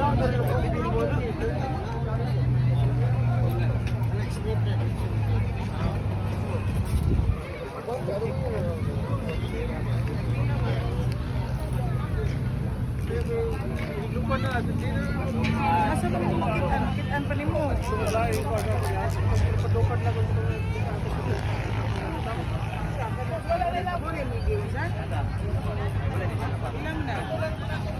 Asa ba mo makitaan pa nimo? Wala na lang mo ni Miguel, sa? Ilang na?